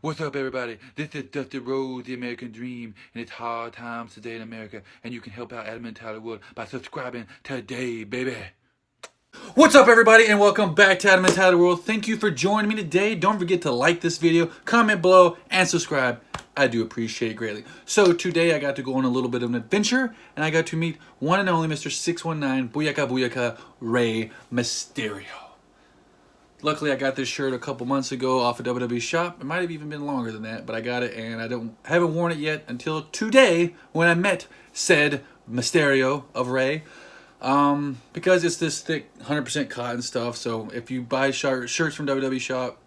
What's up, everybody? This is Dusty Rose, the American Dream, and it's hard times today in America, and you can help out Adam and Tyler Wood by subscribing today, baby. What's up, everybody, and welcome back to Adam and Tyler World. Thank you for joining me today. Don't forget to like this video, comment below, and subscribe. I do appreciate it greatly. So today I got to go on a little bit of an adventure, and I got to meet one and only Mr. 619 Booyaka Booyaka Rey Mysterio. Luckily, I got this shirt a couple months ago off a WWE shop. It might have even been longer than that, but I got it, and I haven't worn it yet until today when I met said Mysterio of Rey. Because it's this thick 100% cotton stuff, so if you buy shirts from WWE shop,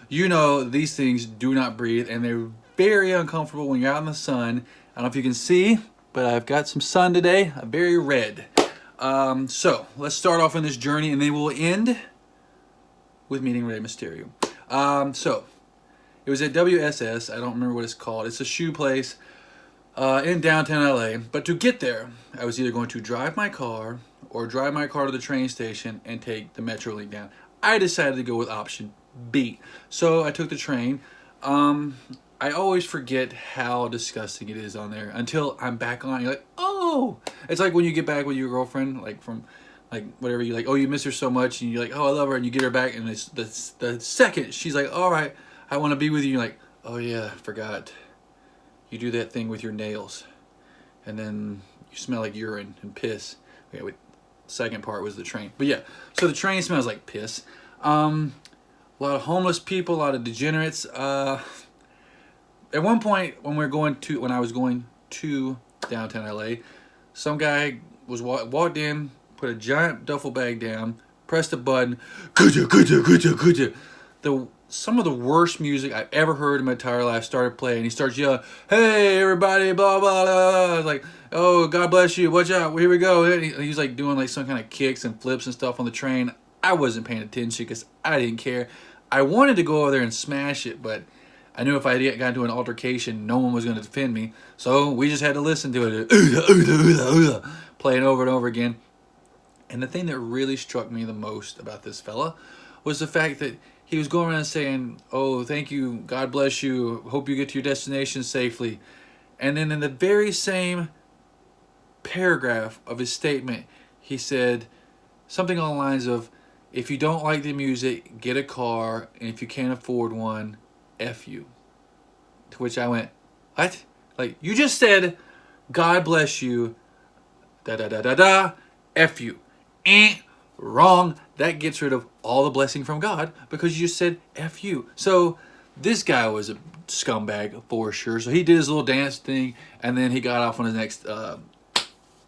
you know these things do not breathe, and they're very uncomfortable when you're out in the sun. I don't know if you can see, but I've got some sun today, very red. So let's start off on this journey, and then we'll end with meeting Rey Mysterio. So it was at WSS. I don't remember what it's called. It's a shoe place in downtown LA. But to get there, I was either going to drive my car or drive my car to the train station and take the Metrolink down. I decided to go with option B. So I took the train. I always forget how disgusting it is on there until I'm back on. You're like, oh! It's like when you get back with your girlfriend, like from whatever, you like, oh, you miss her so much, and you're like, oh, I love her, and you get her back, and it's the second she's like, all right, I want to be with you, you're like, oh yeah, I forgot. You do that thing with your nails, and then you smell like urine and piss. Okay, wait, second part was the train. But yeah, so the train smells like piss. A lot of homeless people, a lot of degenerates. At one point, when I was going to downtown LA, some guy was walked in, put a giant duffel bag down, pressed a button, some of the worst music I've ever heard in my entire life started playing. He starts yelling, hey everybody, blah blah blah. Like, oh, God bless you, watch out, here we go. And he's like doing like some kind of kicks and flips and stuff on the train. I wasn't paying attention because I didn't care. I wanted to go over there and smash it, but I knew if I got into an altercation, no one was going to defend me. So we just had to listen to it, playing over and over again. And the thing that really struck me the most about this fella was the fact that he was going around saying, oh, thank you, God bless you, hope you get to your destination safely. And then in the very same paragraph of his statement, he said something along the lines of, if you don't like the music, get a car, and if you can't afford one, F you. To which I went, what? Like, you just said, God bless you, F you. Wrong. That gets rid of all the blessing from God because you just said F you. So this guy was a scumbag for sure. So he did his little dance thing, and then he got off on his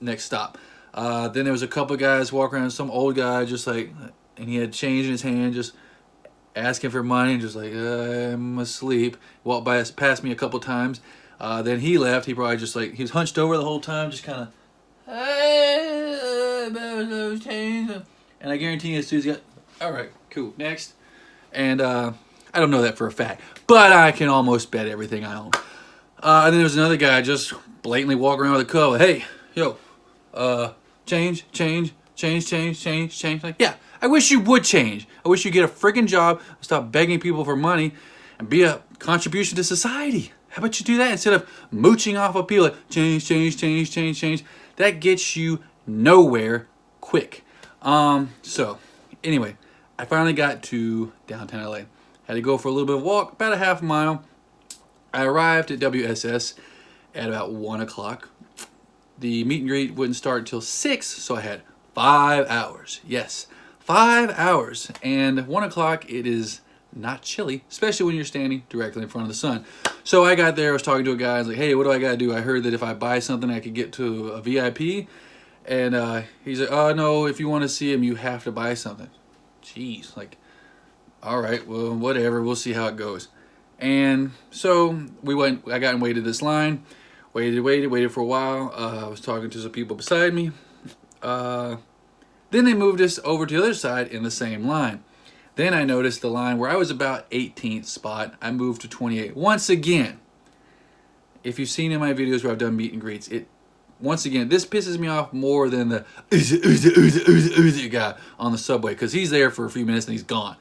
next stop. Then there was a couple of guys walking around, some old guy just like, and he had change in his hand, just asking for money, and just like, I'm asleep. Walked past me a couple times. Then he left. He probably just like, he was hunched over the whole time, just kind of, and I guarantee you as soon as he got, all right, cool, next. And I don't know that for a fact, but I can almost bet everything I own. And then there was another guy just blatantly walking around with a cup, hey, yo, change. Like, yeah, I wish you would change. I wish you'd get a freaking job, stop begging people for money, and be a contribution to society. How about you do that instead of mooching off of people like, change. That gets you nowhere quick. So anyway, I finally got to downtown LA. Had to go for a little bit of walk, about a half mile. I arrived at WSS at about 1 o'clock. The meet and greet wouldn't start until 6, so I had 5 hours. Yes, 5 hours. And 1 o'clock, it is not chilly, especially when you're standing directly in front of the sun. So I got there, I was talking to a guy, I was like, hey, what do I gotta do? I heard that if I buy something, I could get to a VIP. And he's like, oh no, if you want to see him, you have to buy something. Jeez, like, all right, well, whatever, we'll see how it goes. And so I got and waited this line, waited for a while. I was talking to some people beside me. Then they moved us over to the other side in the same line. Then I noticed the line where I was about 18th spot, I moved to 28. Once again, if you've seen in my videos where I've done meet and greets, once again, this pisses me off more than the guy on the subway, because he's there for a few minutes and he's gone.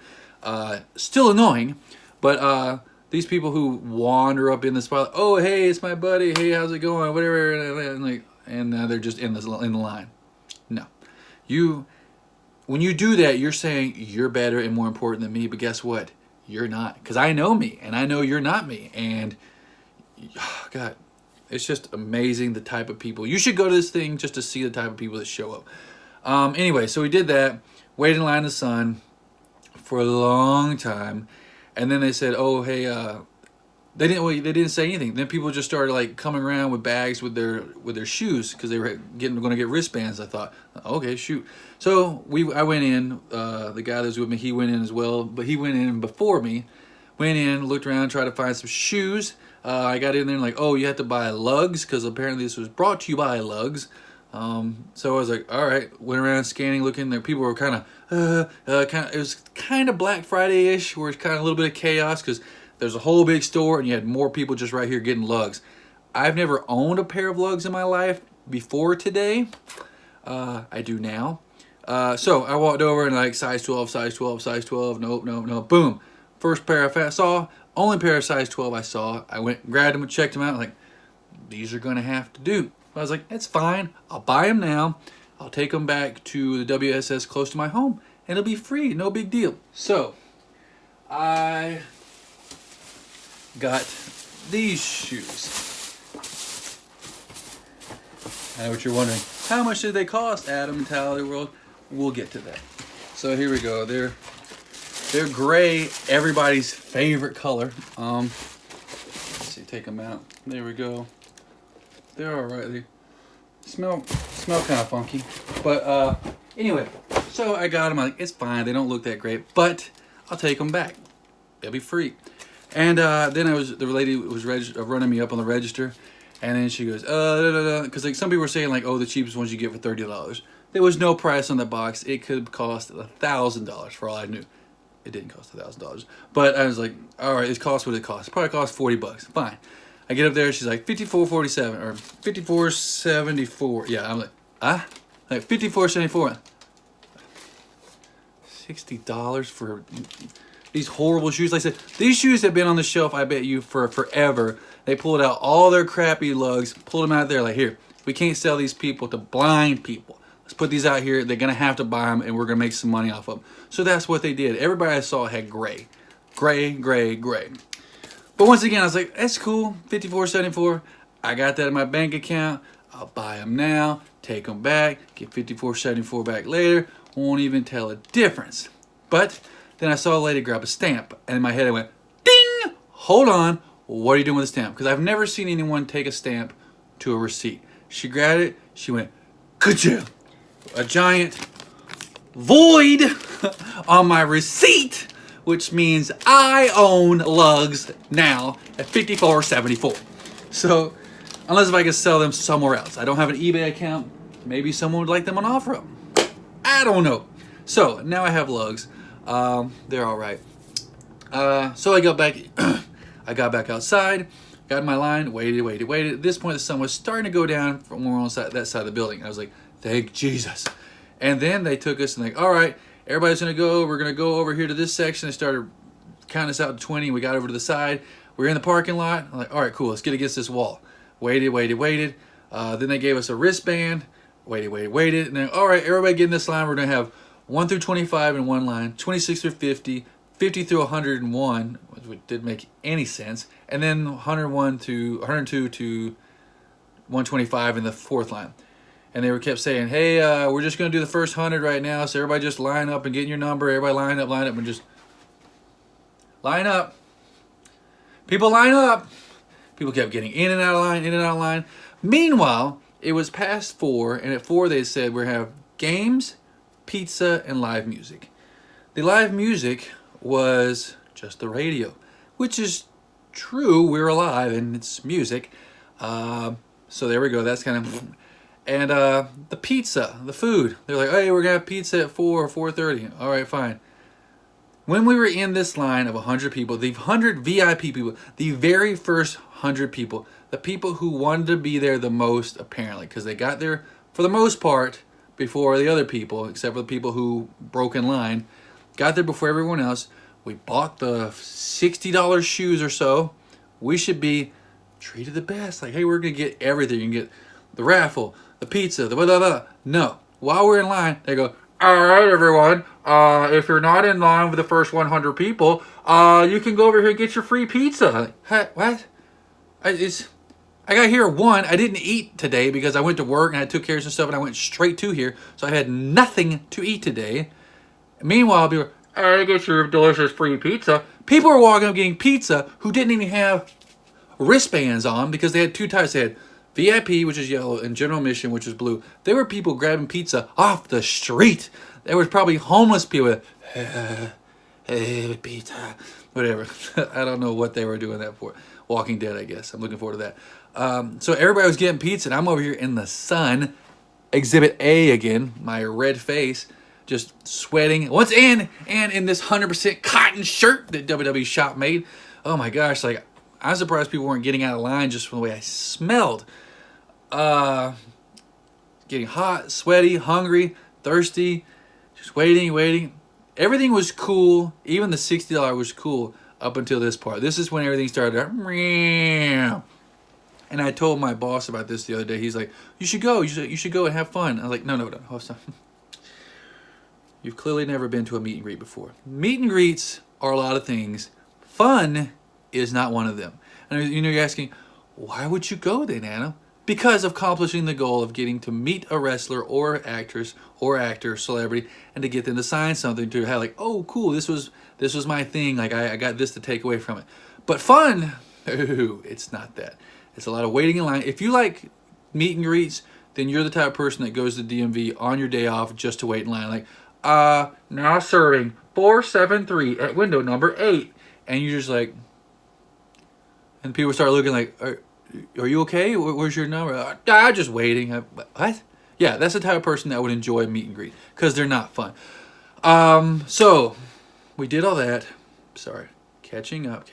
Still annoying, But these people who wander up in the spot, oh hey, it's my buddy, hey, how's it going, whatever, and they're just in the line. No, when you do that, you're saying you're better and more important than me. But guess what? You're not, because I know me, and I know you're not me. And oh, God, it's just amazing the type of people. You should go to this thing just to see the type of people that show up. Anyway, so we did that, waited in line in the sun for a long time, and then they said, "Oh, hey," they didn't say anything. Then people just started like coming around with bags with their shoes because they were going to get wristbands. I thought, okay, shoot. So I went in. The guy that was with me, he went in as well, but he went in before me. Went in, looked around, tried to find some shoes. I got in there and like, oh, you have to buy lugs because apparently this was brought to you by lugs. So I was like, all right. Went around scanning, looking. There, people were kind of, it was kind of Black Friday-ish, where it's kind of a little bit of chaos because there's a whole big store and you had more people just right here getting lugs. I've never owned a pair of lugs in my life before today. I do now. So I walked over and like size 12, size 12, size 12. Nope. Boom. First pair I saw, only pair of size 12 I saw. I went, grabbed them and checked them out. Like, these are going to have to do. I was like, it's fine. I'll buy them now. I'll take them back to the WSS close to my home and it'll be free. No big deal. So I got these shoes. I know what you're wondering. How much did they cost, Adam and Tally World? We'll get to that. So here we go. They're gray, everybody's favorite color. Let's see, take them out. There we go. They're all right. They smell kind of funky, but anyway. So I got them. I'm like, it's fine. They don't look that great, but I'll take them back. They'll be free. And then the lady was running me up on the register, and then she goes, because like some people were saying like, oh, the cheapest ones you get for $30. There was no price on the box. It could cost $1,000 for all I knew. It didn't cost $1,000, but I was like, all right, it costs what it costs. It probably cost $40. Fine. I get up there. She's like $54.47 or $54.74. Yeah, I'm like, like $54.74. $60 for these horrible shoes. Like I said, these shoes have been on the shelf, I bet you, for forever. They pulled out all their crappy lugs, pulled them out there like, here, we can't sell these people to blind people. Let's put these out here. They're going to have to buy them, and we're going to make some money off of them. So that's what they did. Everybody I saw had gray. Gray. But once again, I was like, that's cool, $54.74. I got that in my bank account. I'll buy them now, take them back, get $54.74 back later. Won't even tell a difference. But then I saw a lady grab a stamp, and in my head I went, ding! Hold on, what are you doing with a stamp? Because I've never seen anyone take a stamp to a receipt. She grabbed it, she went, ka-chow! A giant void on my receipt, which means I own lugs now at $54.74. So, unless if I can sell them somewhere else. I don't have an eBay account. Maybe someone would like them on offer. I don't know. So, now I have lugs. They're all right. So I got back outside, got in my line, waited. At this point, the sun was starting to go down from where on that side of the building. I was like, thank Jesus. And then they took us and like, all right, everybody's going to go. We're going to go over here to this section. They started counting us out to 20. We got over to the side. We're in the parking lot. I'm like, all right, cool. Let's get against this wall. Waited. Then they gave us a wristband. Waited. And then, all right, everybody get in this line. We're going to have 1 through 25 in one line, 26 through 50, 50 through 101, which didn't make any sense, and then 102 to 125 in the fourth line. And they kept saying, hey, we're just going to do the first 100 right now, so everybody just line up and get in your number. Everybody line up, and just line up. People line up. People kept getting in and out of line. Meanwhile, it was past 4, and at 4 they said we're going to have games, pizza, and live music. The live music was just the radio, which is true. We're alive, and it's music. So there we go. That's kind of... And the pizza, the food. They're like, hey, we're going to have pizza at 4 or 4:30. All right, fine. When we were in this line of 100 people, the 100 VIP people, the very first 100 people, the people who wanted to be there the most, apparently, because they got there, for the most part, before the other people, except for the people who broke in line, got there before everyone else, We bought the $60 shoes or so. We should be treated the best. Like, hey, we're going to get everything. You can get the raffle, the pizza, the blah, blah, blah. No. While we're in line, they go, all right, everyone. If you're not in line with the first 100 people, you can go over here and get your free pizza. Like, huh, what? I got here one. I didn't eat today because I went to work and I took care of some stuff and I went straight to here. So I had nothing to eat today. Meanwhile, people were, I get your delicious free pizza. People were walking up getting pizza who didn't even have wristbands on because they had two types. They had VIP, which is yellow, and general admission, which is blue. There were people grabbing pizza off the street. There was probably homeless people with, hey, pizza, whatever. I don't know what they were doing that for. Walking Dead, I guess. I'm looking forward to that. So everybody was getting pizza, and I'm over here in the sun. Exhibit A again, my red face, just sweating. Once in, and in this 100% cotton shirt that WWE Shop made. Oh my gosh, like, I'm surprised people weren't getting out of line just from the way I smelled. Getting hot, sweaty, hungry, thirsty, just waiting. Everything was cool. Even the $60 was cool up until this part. This is when everything started. And I told my boss about this the other day. He's like, you should go. You should go and have fun. I was like, no. Stop. You've clearly never been to a meet and greet before. Meet and greets are a lot of things. Fun is not one of them. And you're asking, why would you go then, Anna? Because of accomplishing the goal of getting to meet a wrestler or actress or actor, celebrity, and to get them to sign something to have like, oh, cool, this was my thing. Like I got this to take away from it. But fun, it's not that. It's a lot of waiting in line. If you like meet and greets, then you're the type of person that goes to DMV on your day off just to wait in line. Like, now serving 473 at window number 8. And you're just like, and people start looking like, are you okay? Where's your number? I'm just waiting. What? Yeah, that's the type of person that would enjoy meet and greet because they're not fun. So we did all that. Sorry, catching up.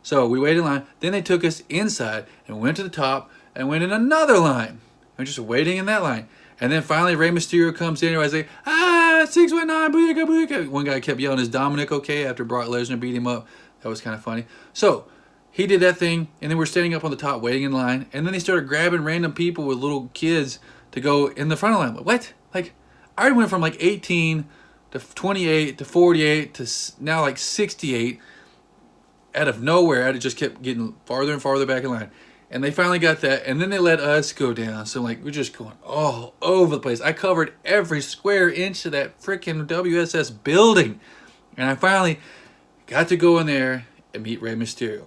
So we waited in line. Then they took us inside and went to the top and went in another line. And just waiting in that line. And then finally Rey Mysterio comes in and everybody's like, 619, booyaka, booyaka. One guy kept yelling, is Dominic okay? After Brock Lesnar beat him up. That was kind of funny. So he did that thing, and then we're standing up on the top waiting in line, and then they started grabbing random people with little kids to go in the front of the line. What? Like, I already went from like 18 to 28 to 48 to now like 68 out of nowhere. I just kept getting farther and farther back in line. And they finally got that, and then they let us go down. So, like, we're just going all over the place. I covered every square inch of that freaking WSS building. And I finally got to go in there and meet Rey Mysterio.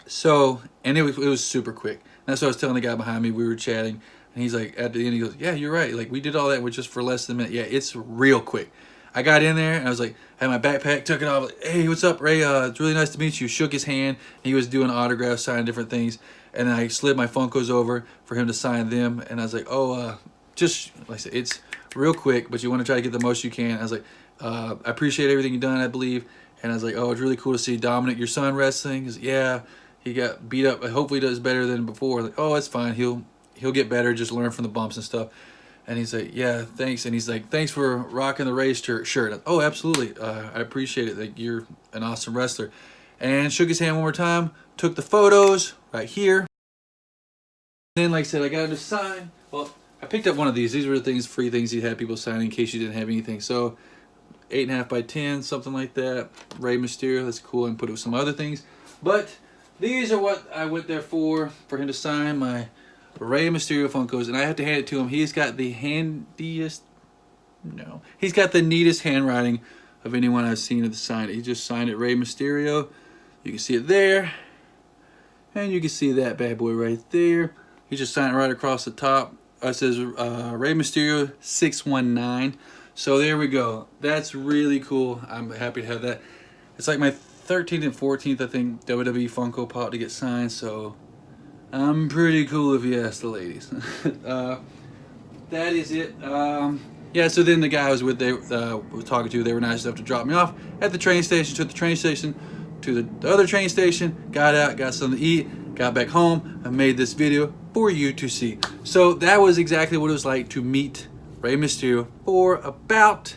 So, and it was super quick. And that's what I was telling the guy behind me. We were chatting, and he's like, at the end, he goes, yeah, you're right. Like, we did all that with just for less than a minute. Yeah, it's real quick. I got in there, and I was like, I had my backpack, took it off. Like, hey, what's up, Ray? It's really nice to meet you. Shook his hand. He was doing autographs, signing different things. And then I slid my Funkos over for him to sign them. And I was like, just, like I said, it's real quick, but you want to try to get the most you can. I was like, I appreciate everything you've done, I believe. And I was like, oh, it's really cool to see Dominic, your son, wrestling. He's like, yeah, he got beat up. Hopefully he does better than before. Like, oh, it's fine. He'll get better, just learn from the bumps and stuff. And he's like, yeah, thanks. And he's like, thanks for rocking the Rey's shirt. Oh, absolutely. I appreciate it. Like, you're an awesome wrestler. And shook his hand one more time, took the photos right here. And then, like I said, I got him to sign. Well, I picked up one of these. These were the things, free things he had people sign in case you didn't have anything. So 8.5 by 10, something like that. Rey Mysterio, that's cool. And put it with some other things. But these are what I went there for him to sign my Rey Mysterio Funkos. And I have to hand it to him. He's got the he's got the neatest handwriting of anyone I've seen at the sign. He just signed it, Rey Mysterio. You can see it there. And you can see that bad boy right there. He just signed it right across the top. It says Rey Mysterio 619. So there we go. That's really cool. I'm happy to have that. It's like my 13th and 14th, I think, WWE Funko Pop to get signed. So I'm pretty cool if you ask the ladies. That is it. Yeah, so then the guy I was with, they was talking to, they were nice enough to drop me off at the train station, took the train station to the other train station, got out, got something to eat, got back home, and made this video for you to see. So that was exactly what it was like to meet Rey Mysterio for about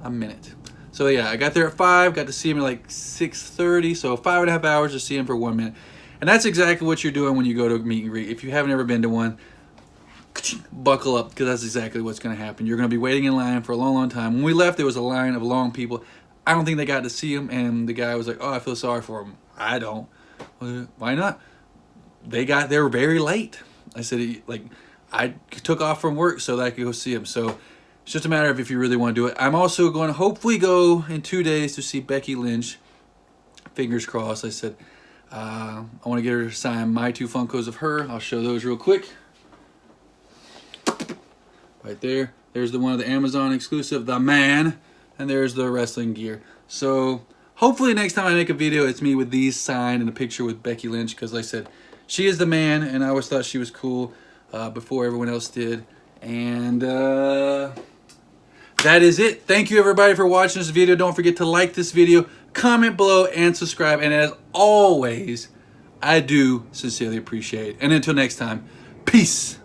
a minute. So yeah, I got there at 5, got to see him at like 6:30, so 5.5 hours to see him for 1 minute. And that's exactly what you're doing when you go to a meet and greet. If you haven't ever been to one, buckle up, because that's exactly what's going to happen. You're going to be waiting in line for a long, long time. When we left, there was a line of long people. I don't think they got to see him, and the guy was like, oh, I feel sorry for him. I don't. Well, why not? They got there very late. I said, like, I took off from work so that I could go see him. So it's just a matter of if you really want to do it. I'm also going to hopefully go in 2 days to see Becky Lynch. Fingers crossed. I said, I want to get her to sign my 2 Funkos of her. I'll show those real quick. Right there. There's the one of the Amazon exclusive, The Man. And there's the wrestling gear. So hopefully next time I make a video, it's me with these signed and a picture with Becky Lynch. Because like I said, she is the man. And I always thought she was cool before everyone else did. And that is it. Thank you everybody for watching this video. Don't forget to like this video, comment below, and subscribe. And as always, I do sincerely appreciate it. And until next time, peace.